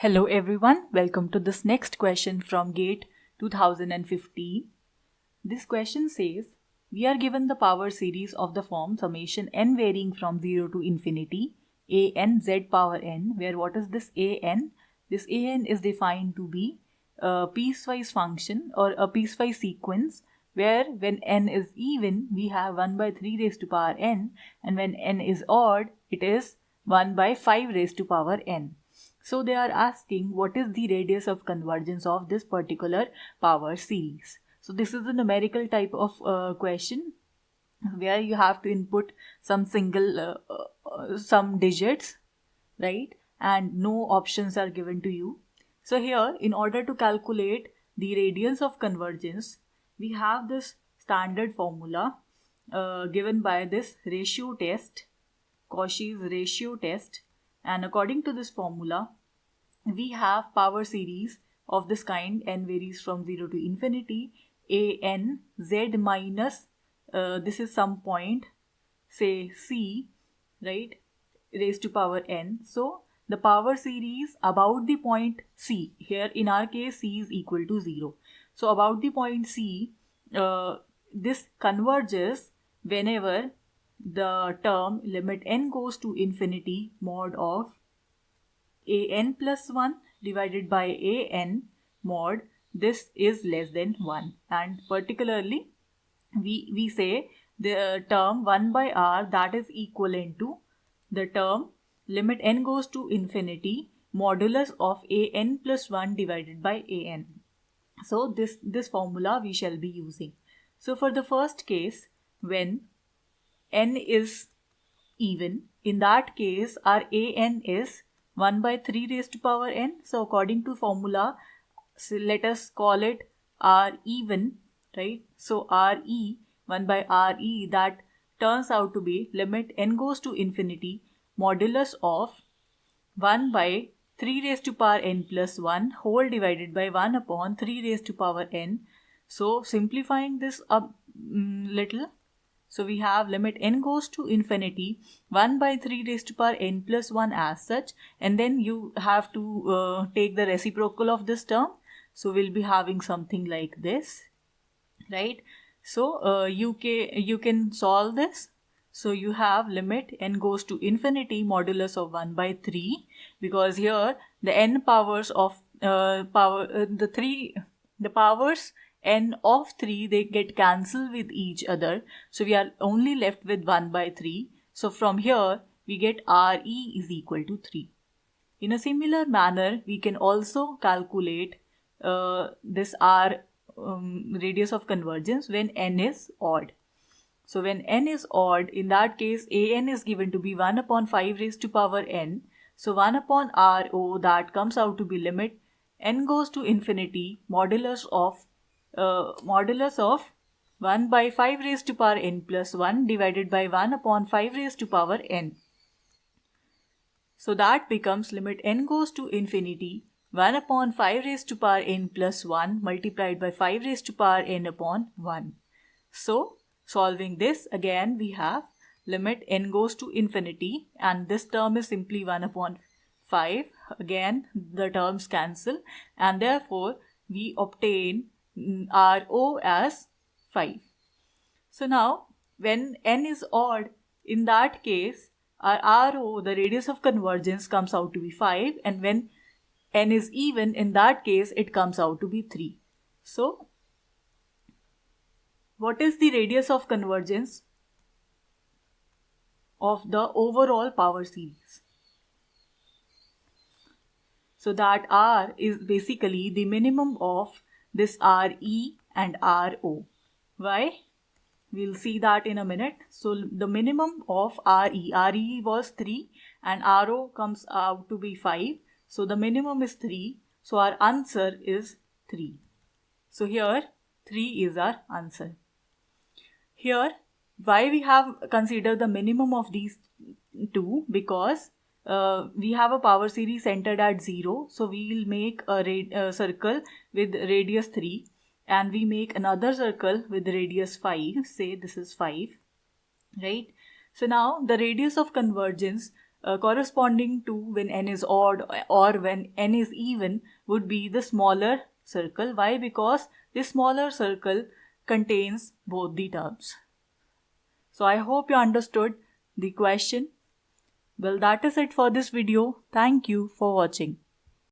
Hello everyone, welcome to this next question from GATE 2015. This question says, we are given the power series of the form summation n varying from 0 to infinity a n z power n, where what is this a n? This a n is defined to be a piecewise function or a piecewise sequence where when n is even we have 1 by 3 raised to power n, and when n is odd it is 1 by 5 raised to power n. So they are asking what is the radius of convergence of this particular power series. So this is a numerical type of question where you have to input some some digits, right? And no options are given to you. So here, in order to calculate the radius of convergence, we have this standard formula given by this ratio test, Cauchy's ratio test. And according to this formula, we have power series of this kind, n varies from 0 to infinity, a n z minus, this is some point, say c, right, raised to power n. So the power series about the point c, here in our case c is equal to 0. So about the point c, this converges whenever the term limit n goes to infinity mod of a n plus 1 divided by a n mod this is less than 1, and particularly we say the term 1 by r that is equivalent to the term limit n goes to infinity modulus of a n plus 1 divided by a n. So this formula we shall be using. So for the first case, when n is even, in that case our a n is 1 by 3 raised to power n. So according to formula, so let us call it r even, right? So re, 1 by re, that turns out to be limit n goes to infinity modulus of 1 by 3 raised to power n plus 1 whole divided by 1 upon 3 raised to power n. So simplifying this up little, so we have limit n goes to infinity 1 by 3 raised to power n plus 1 as such, and then you have to take the reciprocal of this term. So we'll be having something like this, right? So you can solve this. So you have limit n goes to infinity modulus of 1 by 3, because here the n powers of the powers n of 3, they get cancelled with each other. So we are only left with 1 by 3. So from here we get re is equal to 3. In a similar manner, we can also calculate this r radius of convergence when n is odd. So when n is odd, in that case a n is given to be 1 upon 5 raised to power n. So 1 upon ro, that comes out to be limit n goes to infinity modulus of 1 by 5 raised to power n plus 1 divided by 1 upon 5 raised to power n. So that becomes limit n goes to infinity 1 upon 5 raised to power n plus 1 multiplied by 5 raised to power n upon 1. So solving this, again we have limit n goes to infinity, and this term is simply 1 upon 5. Again the terms cancel, and therefore we obtain ro as 5. So now when n is odd, in that case our ro, the radius of convergence, comes out to be 5, and when n is even, in that case it comes out to be 3. So what is the radius of convergence of the overall power series? So that r is basically the minimum of this re and ro. Why? We'll see that in a minute. So the minimum of re was 3 and ro comes out to be 5. So the minimum is 3. So our answer is 3. So here 3 is our answer. Here, why we have considered the minimum of these two? Because we have a power series centered at 0. So we will make a circle with radius 3, and we make another circle with radius 5. Say this is 5, right? So now the radius of convergence corresponding to when n is odd or when n is even would be the smaller circle. Why? Because this smaller circle contains both the terms. So I hope you understood the question. Well, that is it for this video. Thank you for watching.